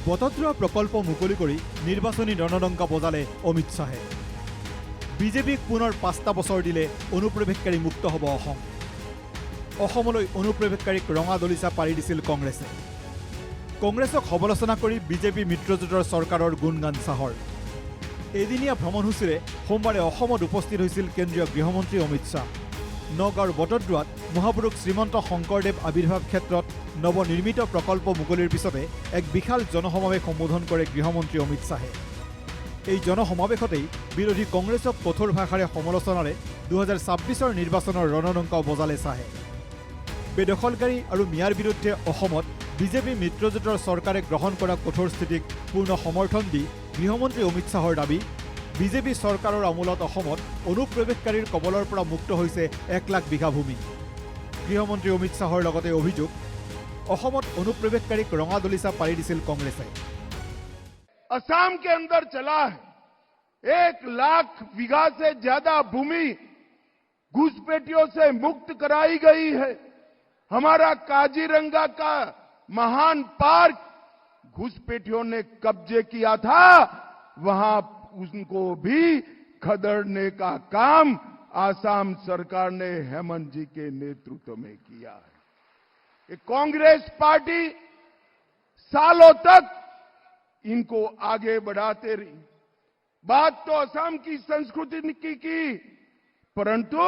বটদ্ৰৱা প্ৰকল্প মুকলি কৰি নিৰ্বাচনী ৰণডংকা বজালে অমিত শ্বাহে। বিজেপিক পুনৰ ৫টা বছৰ দিলে অনুপ্ৰৱেশকাৰী মুক্ত হ'ব অসম। অসমলৈ অনুপ্ৰৱেশকাৰীক ৰঙা দলিচা পাৰি দিছিল কংগ্ৰেছে। কংগ্ৰেছক সমালোচনা কৰি বিজেপি মিত্ৰজোঁটৰ চৰকাৰৰ গুণগান শ্বাহৰ। এদিনীয়া ভ্ৰমণসূচীৰে সোমবাৰে অসমত উপস্থিত হৈছিল কেন্দ্ৰীয় গৃহমন্ত্ৰী অমিত শ্বাহ। নগাঁৱৰ বটদ্ৰৱাত মহাপুৰুষ শ্ৰীমন্ত শংকৰদেৱ আৱিৰ্ভাৱ ক্ষেত্ৰত নৱনিৰ্মিত প্ৰকল্প মুকলিৰ পিছতে এক বিশাল জনসমাৱেশ সম্বোধন কৰে গৃহমন্ত্ৰী অমিত শ্বাহে। এই জনসমাৱেশতেই বিৰোধী কংগ্ৰেছক কঠোৰ ভাষাৰে সমালোচনাৰে 2026 নিৰ্বাচনৰ ৰণডংকাও বজালে শ্বাহে। বেদখলকাৰী আৰু মিয়াৰ বিৰুদ্ধে অসমত বিজেপি মিত্ৰজোঁটৰ চৰকাৰে গ্ৰহণ কৰা কঠোৰ স্থিতিক পূৰ্ণ সমৰ্থন দি গৃহমন্ত্ৰী অমিত শ্বাহৰ দাবী, বিজেপি চৰকাৰৰ আমোলত অসমত অনুপ্ৰৱেশকাৰীৰ কবলৰ পৰা মুক্ত হৈছে 1 লাখ বিঘা ভূমি। গৃহমন্ত্ৰী অমিত শ্বাহৰ লগতে অভিযোগ, অসমত অনুপ্ৰৱেশকাৰীক ৰঙা দলিচা পাৰি দিছিল কংগ্ৰেছে। असम के अंदर चला है 1 लाख बीघा से ज्यादा भूमि घुसपैठियों से मुक्त कराई गई है। हमारा काजीरंगा का महान पार्क घुसपैठियों ने कब्जे किया था, वहां उनको भी खदेड़ने का काम आसाम सरकार ने हेमंत जी के नेतृत्व में किया है। ये कांग्रेस पार्टी सालों तक इनको आगे बढ़ाते रही। बात तो असम की संस्कृति की, परंतु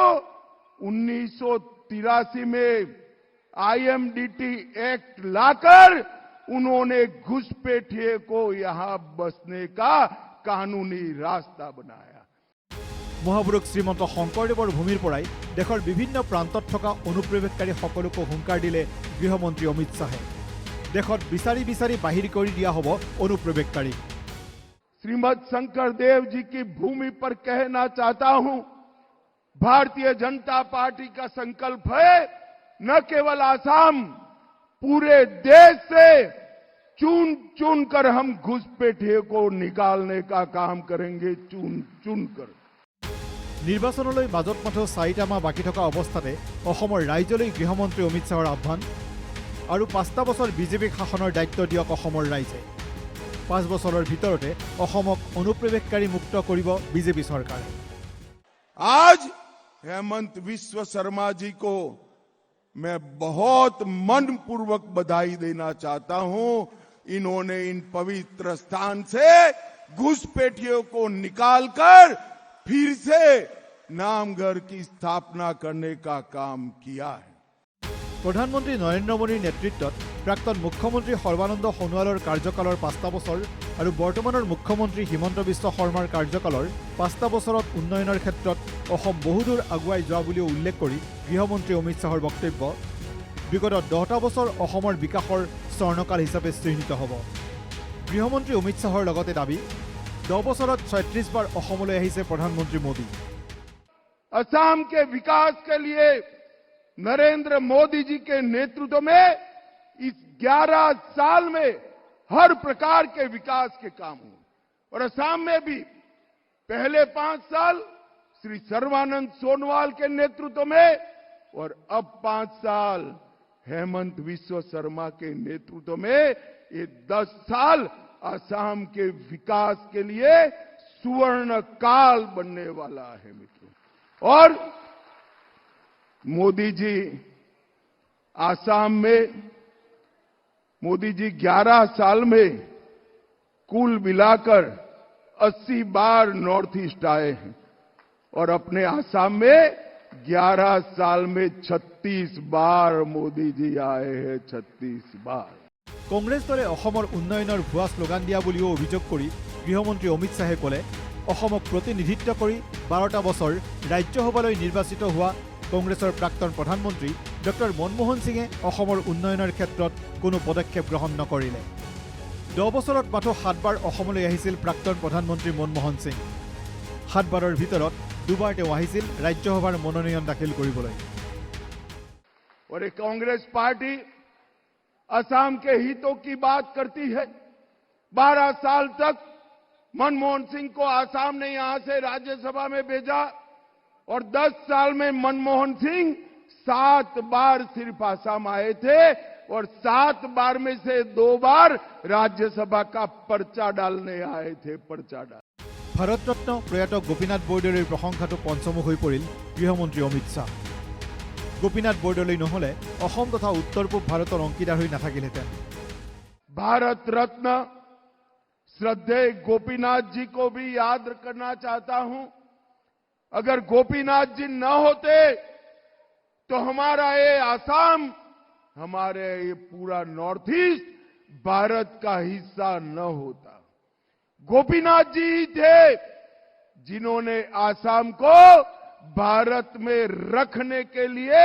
1983 में IMDT एक्ट लाकर उन्होंने घुसपैठिए को यहां बसने का कानूनी रास्ता बनाया। মহাপুৰুষ শ্ৰীমন্ত শংকৰদেৱৰ ভূমিৰ পৰাই দেশৰ বিভিন্ন প্ৰান্তত থকা অনুপ্ৰৱেশকাৰী সকলোকে হুংকাৰ দিলে গৃহমন্ত্ৰী অমিত শ্বাহে। দেশত বিচাৰি বিচাৰি বাহিৰ কৰি দিয়া হ'ব অনুপ্ৰৱেশকাৰী। श्रीमद शंकर देव जी की भूमि पर कहना चाहता हूं, भारतीय जनता पार्टी का संकल्प है न केवल आसाम, पूरे देश से चुन चुन कर हम घुसपैठिए को निकालने का काम करेंगे, चुन चुन कर। নিৰ্বাচনলৈ মাজত মাত্ৰ 4টা মাহ বাকী থকা অৱস্থাতে অসমৰ ৰাইজলৈ গৃহমন্ত্ৰী অমিত শ্বাহৰ আহ্বান আৰু 5টা বছৰ বিজেপিক শাসনৰ দায়িত্ব দিয়ক অসমৰ ৰাইজে। 5 বছৰৰ ভিতৰতে অসমক অনুপ্ৰৱেশকাৰী মুক্ত কৰিব বিজেপি চৰকাৰে। आज हेमंत विश्व शर्मा जी को मैं बहुत मनपूर्वक बधाई देना चाहता हूं। इन्होंने इन पवित्र स्थान से घुसपैठियों को निकालकर फिर से नामघर की स्थापना करने का काम किया है। প্ৰধানমন্ত্ৰী নৰেন্দ্ৰ মোদীৰ নেতৃত্বত প্ৰাক্তন মুখ্যমন্ত্ৰী সৰ্বানন্দ সোণোৱালৰ কাৰ্যকালৰ 5টা বছৰ আৰু বৰ্তমানৰ মুখ্যমন্ত্ৰী হিমন্ত বিশ্ব শৰ্মাৰ কাৰ্যকালৰ 5টা বছৰত উন্নয়নৰ ক্ষেত্ৰত অসম বহুদূৰ আগুৱাই যোৱা বুলিও উল্লেখ কৰি গৃহমন্ত্ৰী অমিত শ্বাহৰ বক্তব্য, বিগত 10টা বছৰ অসমৰ বিকাশৰ স্বৰ্ণকাল হিচাপে চিহ্নিত হ'ব। গৃহমন্ত্ৰী অমিত শ্বাহৰ লগতে দাবী, 10 বছৰত 36 বাৰ অসমলৈ আহিছে প্ৰধানমন্ত্ৰী মোদী। असम के विकास के लिए नरेंद्र मोदी जी के नेतृत्व में इस 11 साल में हर प्रकार के विकास के काम हुए और असम में भी पहले 5 साल श्री सर्बानंद सोनोवाल के नेतृत्व में और अब 5 साल हेमंत विश्व शर्मा के नेतृत्व में ये 10 साल असम के विकास के लिए सुवर्ण काल बनने वाला है मित्रों। और मोदी जी आसाम में, मोदी जी 11 साल में कुल मिलाकर 80 बार नॉर्थ ईस्ट आए हैं और अपने आसाम में 11 साल में 36 बार मोदी जी आए हैं, 36 बार। কংগ্ৰেছ দলে অসমৰ উন্নয়নৰ ভুৱা শ্লোগান দিয়া বুলিও অভিযোগ কৰি গৃহমন্ত্ৰী অমিত শ্বাহে ক'লে, অসমক প্ৰতিনিধিত্ব কৰি 12টা বছৰ ৰাজ্যসভালৈ নিৰ্বাচিত হোৱা কংগ্ৰেছৰ প্ৰাক্তন প্ৰধানমন্ত্ৰী ডক্টৰ মনমোহন সিঙে অসমৰ উন্নয়নৰ ক্ষেত্ৰত কোনো পদক্ষেপ গ্ৰহণ নকৰিলে। 10 বছৰত মাত্ৰ 7 বাৰ অসমলৈ আহিছিল প্ৰাক্তন প্ৰধানমন্ত্ৰী মনমোহন সিং। 7 বাৰৰ ভিতৰত 2 বাৰ তেওঁ আহিছিল ৰাজ্যসভাৰ মনোনয়ন দাখিল কৰিবলৈ। और एक कांग्रेस पार्टी असम के हितों की बात करती है। 12 साल तक मनमोहन सिंह को असम ने यहां से राज्यसभा में भेजा और 10 साल में मनमोहन सिंह 7 बार सिर्फ असम आए थे और 7 बार में से 2 बार राज्यसभा का पर्चा डालने आए थे, पर्चा डाल। ভাৰতৰত্ন প্ৰয়াত গোপীনাথ বৰদলৈৰ প্ৰশংসাটো পঞ্চমুখ হৈ পৰিল গৃহমন্ত্ৰী অমিত শ্বাহ। গোপীনাথ বৰদলৈ নহলে অসম তথা উত্তৰ পূব ভাৰতৰ অংশীদাৰ হৈ নাথাকিলহেঁতেন। भारत रत्न श्रद्धेय गोपीनाथ जी को भी याद करना चाहता हूं। अगर गोपीनाथ जी न होते तो हमारा ये आसाम, हमारे ये पूरा नॉर्थ ईस्ट भारत का हिस्सा न होता। गोपीनाथ जी ही थे जिन्होंने आसाम को भारत में रखने के लिए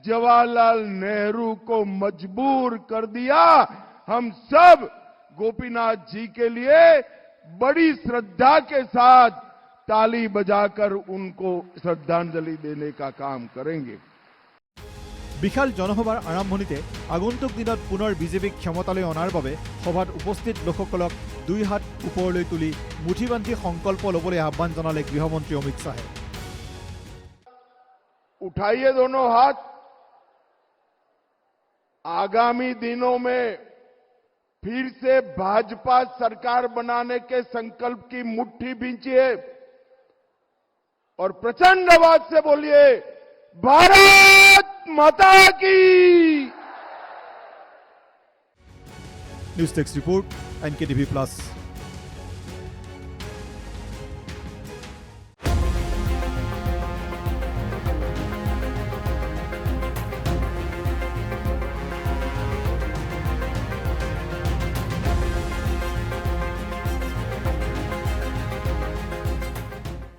जवाहरलाल नेहरू को मजबूर कर दिया। हम सब गोपीनाथ जी के लिए बड़ी श्रद्धा के साथ ताली बजाकर उनको श्रद्धांजलि देने का काम करेंगे। বিশাল জনসভাৰ আৰম্ভণিতে আগন্তুক দিনত পুনৰ বিজেপিক ক্ষমতালৈ অনাৰ বাবে সভাত উপস্থিত লোকসকলক 2 হাত ওপৰলৈ তুলি মুঠি বান্ধি সংকল্প ল'বলৈ আহ্বান জনালে গৃহমন্ত্ৰী অমিত শ্বাহে। उठाइए दोनों हाथ। आगामी दिनों में फिर से भाजपा सरकार बनाने के संकल्प की मुट्ठी भींचिए और प्रचंड आवाज से बोलिए, भारत माता की। News desk report, NKTV+।